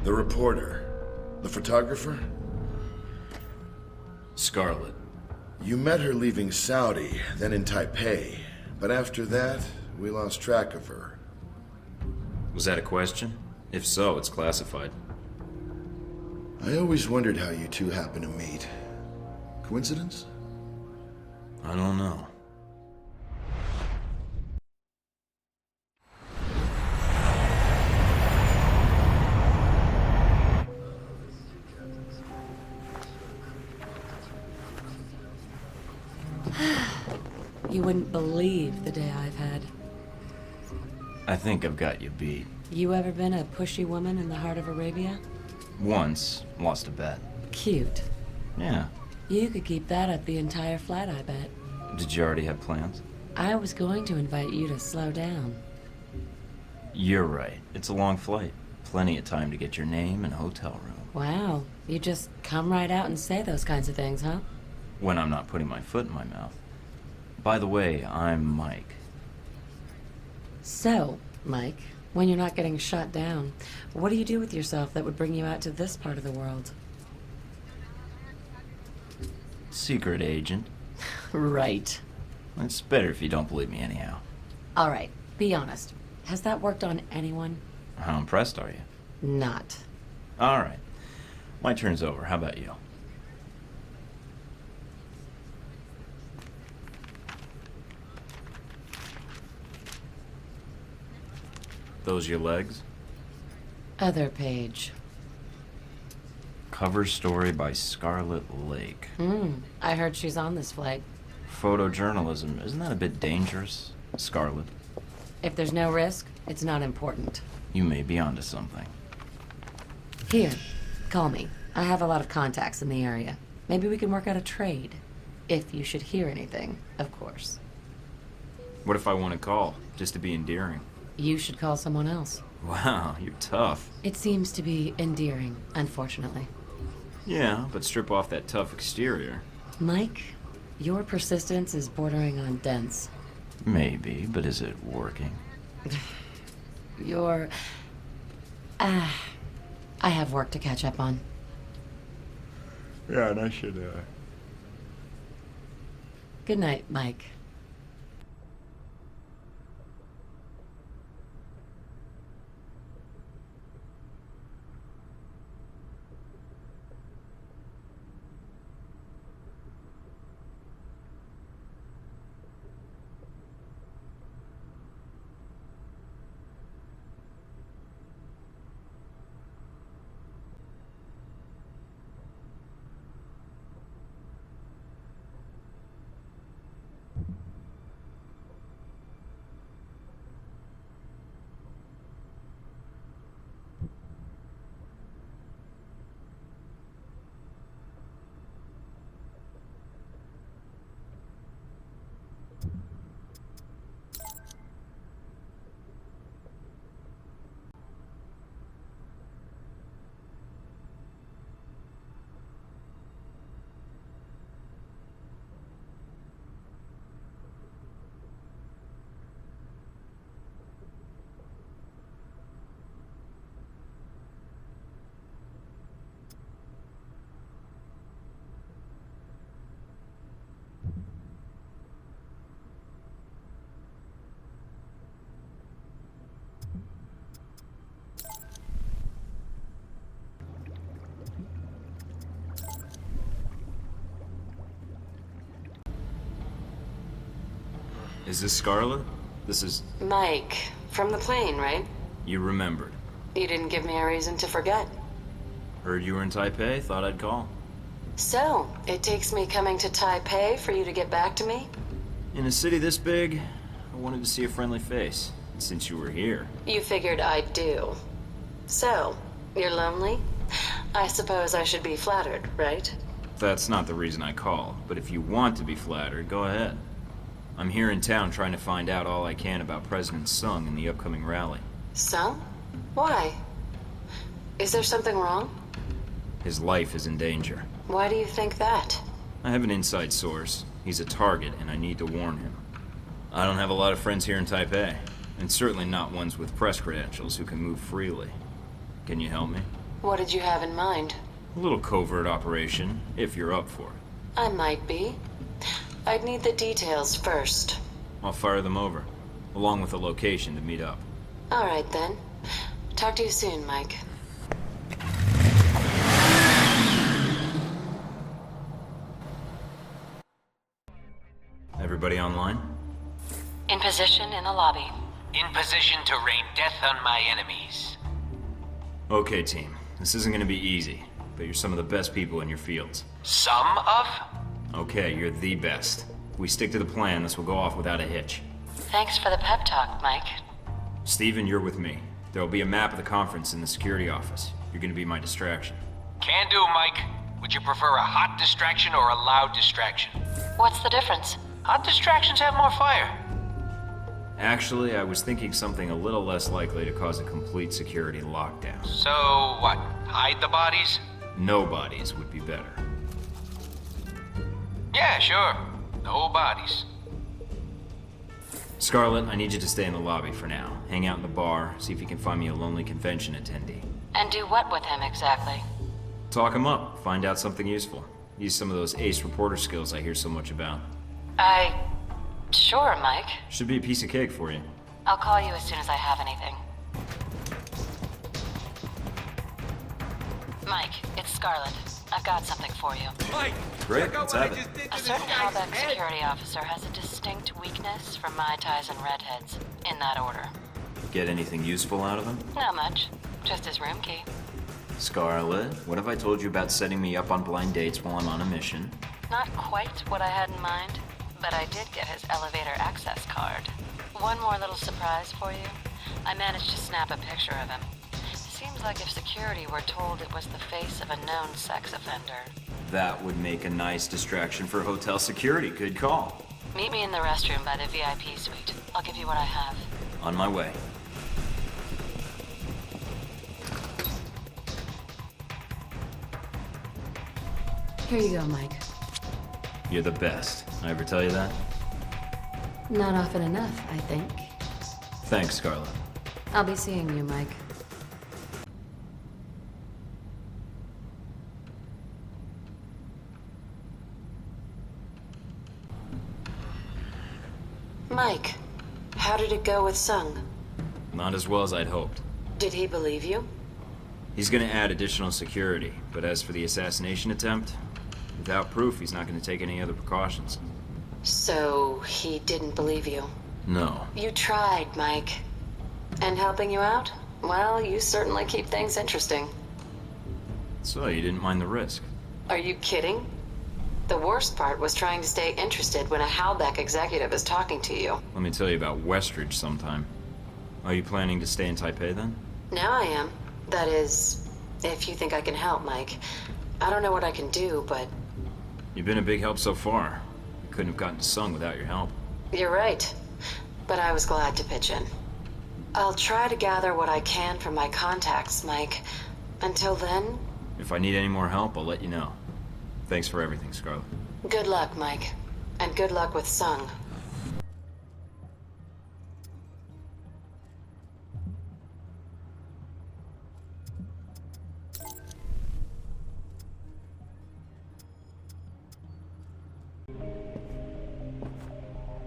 The reporter. The photographer? Scarlet. You met her leaving Saudi, then in Taipei. But after that, we lost track of her. Was that a question? If so, it's classified. I always wondered how you two happened to meet. Coincidence? I don't know. You wouldn't believe the day I've had. I think I've got you beat. You ever been a pushy woman in the heart of Arabia? Once, lost a bet. Cute. Yeah. You could keep that up the entire flight, I bet. Did you already have plans? I was going to invite you to slow down. You're right. It's a long flight. Plenty of time to get your name and hotel room. Wow, you just come right out and say those kinds of things, huh? When I'm not putting my foot in my mouth. By the way, I'm Mike. So, Mike, when you're not getting shot down, what do you do with yourself that would bring you out to this part of the world? Secret agent. Right. It's better if you don't believe me anyhow. All right, be honest. Has that worked on anyone? How impressed are you? Not. All right. My turn's over. How about you? Those your legs? Other page. Cover story by Scarlet Lake. I heard she's on this flight. Photojournalism, isn't that a bit dangerous, Scarlet? If there's no risk, it's not important. You may be onto something. Here, call me. I have a lot of contacts in the area. Maybe we can work out a trade. If you should hear anything, of course. What if I want to call, just to be endearing? You should call someone else. Wow, you're tough. It seems to be endearing, unfortunately. Yeah, but strip off that tough exterior. Mike, your persistence is bordering on dense. Maybe, but is it working? You're... I have work to catch up on. Yeah, and I should, Good night, Mike. Is this Scarlet? This is... Mike, from the plane, right? You remembered. You didn't give me a reason to forget. Heard you were in Taipei, thought I'd call. So, it takes me coming to Taipei for you to get back to me? In a city this big, I wanted to see a friendly face. And since you were here... You figured I'd do. So, you're lonely? I suppose I should be flattered, right? That's not the reason I called, but if you want to be flattered, go ahead. I'm here in town trying to find out all I can about President Sung and the upcoming rally. Sung? Why? Is there something wrong? His life is in danger. Why do you think that? I have an inside source. He's a target, and I need to warn him. I don't have a lot of friends here in Taipei, and certainly not ones with press credentials who can move freely. Can you help me? What did you have in mind? A little covert operation, if you're up for it. I might be. I'd need the details first. I'll fire them over, along with a location to meet up. All right, then. Talk to you soon, Mike. Everybody online? In position in the lobby. In position to rain death on my enemies. Okay, team. This isn't gonna be easy, but you're some of the best people in your fields. Some of? Okay, you're the best. If we stick to the plan, this will go off without a hitch. Thanks for the pep talk, Mike. Steven, you're with me. There'll be a map of the conference in the security office. You're gonna be my distraction. Can do, Mike. Would you prefer a hot distraction or a loud distraction? What's the difference? Hot distractions have more fire. Actually, I was thinking something a little less likely to cause a complete security lockdown. So, what? Hide the bodies? No bodies would be better. Yeah, sure. No bodies. Scarlet, I need you to stay in the lobby for now. Hang out in the bar, see if you can find me a lonely convention attendee. And do what with him exactly? Talk him up, find out something useful. Use some of those ace reporter skills I hear so much about. Sure, Mike. Should be a piece of cake for you. I'll call you as soon as I have anything. Mike, it's Scarlet. I've got something for you. Mike, Great, check out let's what have I it. just did to A this certain guy's callback head. security officer has a distinct weakness for Mai Tais and redheads. In that order. Get anything useful out of him? Not much. Just his room key. Scarlet, what have I told you about setting me up on blind dates while I'm on a mission? Not quite what I had in mind, but I did get his elevator access card. One more little surprise for you. I managed to snap a picture of him. Seems like if security were told it was the face of a known sex offender. That would make a nice distraction for hotel security. Good call. Meet me in the restroom by the VIP suite. I'll give you what I have. On my way. Here you go, Mike. You're the best. I ever tell you that? Not often enough, I think. Thanks, Scarlet. I'll be seeing you, Mike. Mike, how did it go with Sung? Not as well as I'd hoped. Did he believe you? He's gonna add additional security, but as for the assassination attempt, without proof, he's not gonna take any other precautions. So, he didn't believe you? No. You tried, Mike. And helping you out? Well, you certainly keep things interesting. So, you didn't mind the risk? Are you kidding? The worst part was trying to stay interested when a Halbeck executive is talking to you. Let me tell you about Westridge sometime. Are you planning to stay in Taipei then? Now I am. That is, if you think I can help, Mike. I don't know what I can do, but You've been a big help so far. You couldn't have gotten to Sung without your help. you're right. But I was glad to pitch in. I'll try to gather what I can from my contacts, Mike. Until then, If I need any more help, I'll let you know. Thanks for everything, Scarlet. good luck, Mike. And good luck with Sung.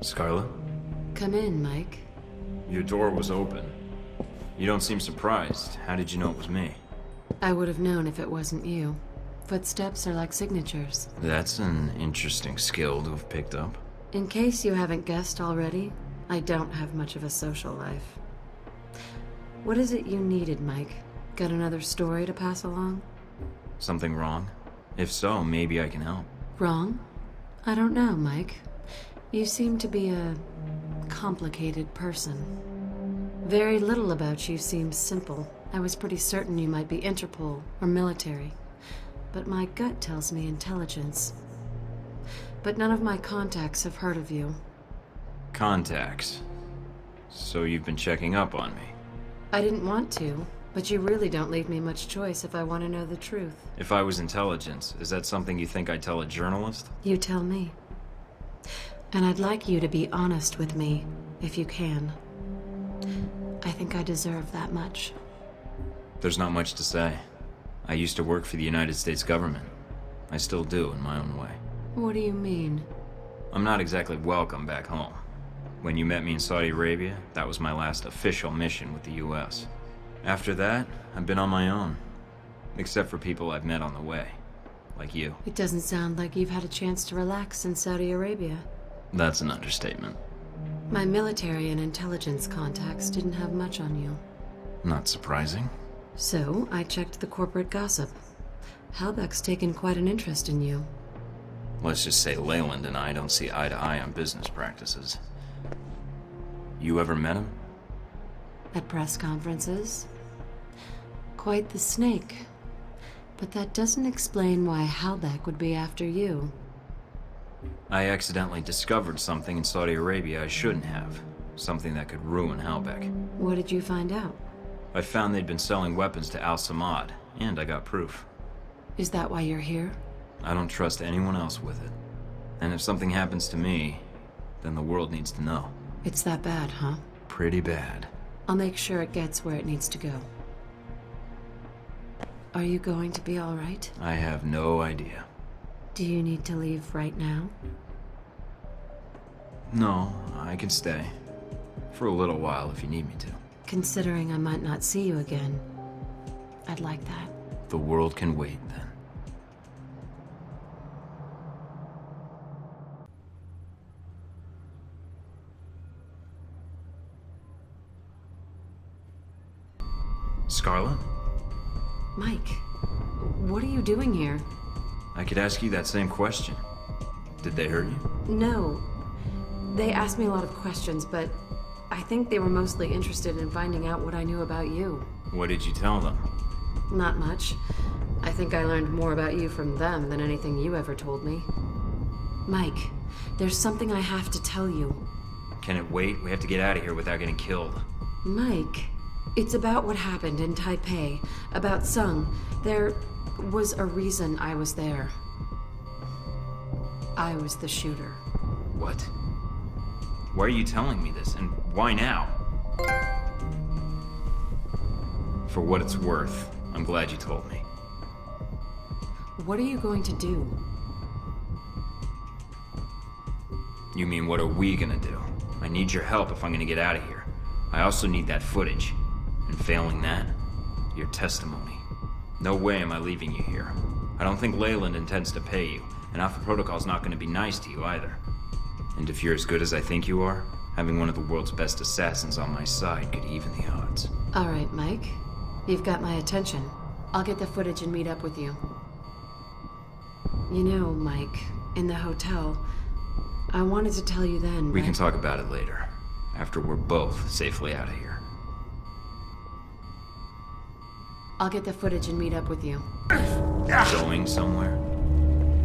Scarlet? Come in, Mike. Your door was open. You don't seem surprised. How did you know it was me? I would have known if it wasn't you. Footsteps are like signatures. That's an interesting skill to have picked up. In case you haven't guessed already, I don't have much of a social life. What is it you needed, Mike? Got another story to pass along? Something wrong? If so, maybe I can help. Wrong? I don't know, Mike. You seem to be a complicated person. Very little about you seems simple. I was pretty certain you might be Interpol or military. But my gut tells me intelligence. But none of my contacts have heard of you. Contacts. So you've been checking up on me. I didn't want to, but you really don't leave me much choice if I want to know the truth. If I was intelligence, is that something you think I'd tell a journalist? You tell me. And I'd like you to be honest with me, if you can. I think I deserve that much. There's not much to say. I used to work for the United States government. I still do, in my own way. What do you mean? I'm not exactly welcome back home. When you met me in Saudi Arabia, that was my last official mission with the US. After that, I've been on my own. Except for people I've met on the way. Like you. It doesn't sound like you've had a chance to relax in Saudi Arabia. That's an understatement. My military and intelligence contacts didn't have much on you. Not surprising. So, I checked the corporate gossip. Halbeck's taken quite an interest in you. Let's just say Leyland and I don't see eye to eye on business practices. You ever met him? At press conferences. Quite the snake. But that doesn't explain why Halbeck would be after you. I accidentally discovered something in Saudi Arabia I shouldn't have. Something that could ruin Halbeck. What did you find out? I found they'd been selling weapons to Al Samad, and I got proof. Is that why you're here? I don't trust anyone else with it. And if something happens to me, then the world needs to know. It's that bad, huh? Pretty bad. I'll make sure it gets where it needs to go. Are you going to be all right? I have no idea. Do you need to leave right now? No, I can stay. For a little while if you need me to. Considering I might not see you again, I'd like that. The world can wait then. Scarlet? Mike, what are you doing here? I could ask you that same question. Did they hurt you? No. They asked me a lot of questions, but I think they were mostly interested in finding out what I knew about you. What did you tell them? Not much. I think I learned more about you from them than anything you ever told me. Mike, there's something I have to tell you. Can it wait? We have to get out of here without getting killed. Mike, it's about what happened in Taipei, about Sung. There was a reason I was there. I was the shooter. What? Why are you telling me this, and why now? For what it's worth, I'm glad you told me. What are you going to do? You mean, what are we gonna do? I need your help if I'm gonna get out of here. I also need that footage. And failing that, your testimony. No way am I leaving you here. I don't think Leyland intends to pay you, and Alpha Protocol's not gonna be nice to you either. And if you're as good as I think you are, having one of the world's best assassins on my side could even the odds. All right, Mike. You've got my attention. I'll get the footage and meet up with you. You know, Mike, in the hotel, I wanted to tell you then, We but... can talk about it later, after we're both safely out of here. I'll get the footage and meet up with you. Going somewhere?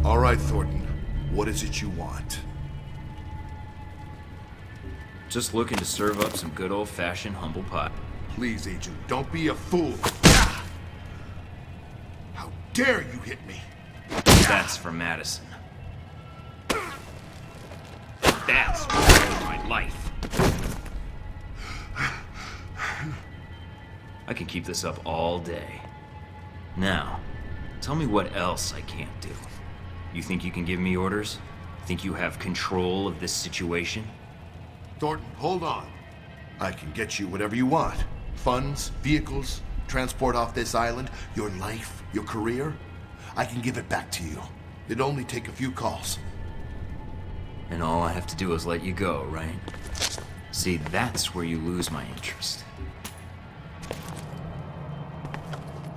All right, Thornton. What is it you want? Just looking to serve up some good old-fashioned humble pie. Please, Agent, don't be a fool. How dare you hit me? That's for Madison. That's for my life. I can keep this up all day. Now, tell me what else I can't do. You think you can give me orders? Think you have control of this situation? Thornton, hold on. I can get you whatever you want. Funds, vehicles, transport off this island, your life, your career. I can give it back to you. It'd only take a few calls. And all I have to do is let you go, right? See, that's where you lose my interest.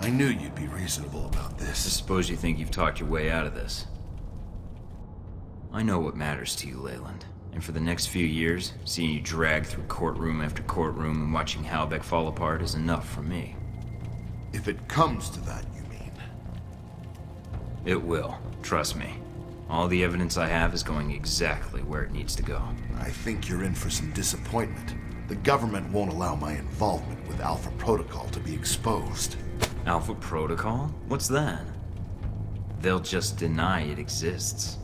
I knew you'd be reasonable about I this. suppose you think you've talked your way out of this. I know what matters to you, Leyland. And for the next few years, seeing you drag through courtroom after courtroom and watching Halbeck fall apart is enough for me. If it comes to that, you mean? It will. Trust me. All the evidence I have is going exactly where it needs to go. I think you're in for some disappointment. The government won't allow my involvement with Alpha Protocol to be exposed. Alpha Protocol? What's that? They'll just deny it exists.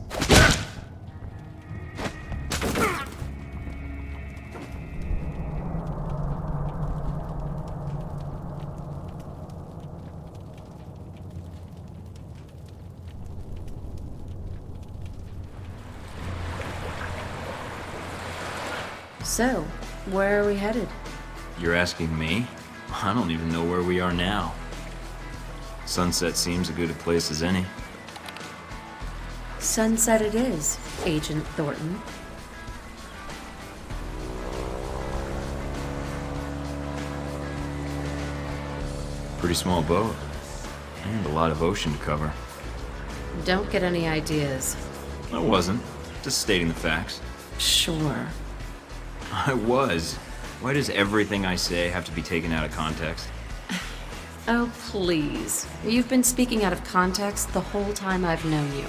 So, where are we headed? You're asking me? I don't even know where we are now. Sunset seems as good a place as any. Sunset it is, Agent Thornton. Pretty small boat. And a lot of ocean to cover. Don't get any ideas. I wasn't. Just stating the facts. Sure. I was. Why does everything I say have to be taken out of context? Oh, please. You've been speaking out of context the whole time I've known you.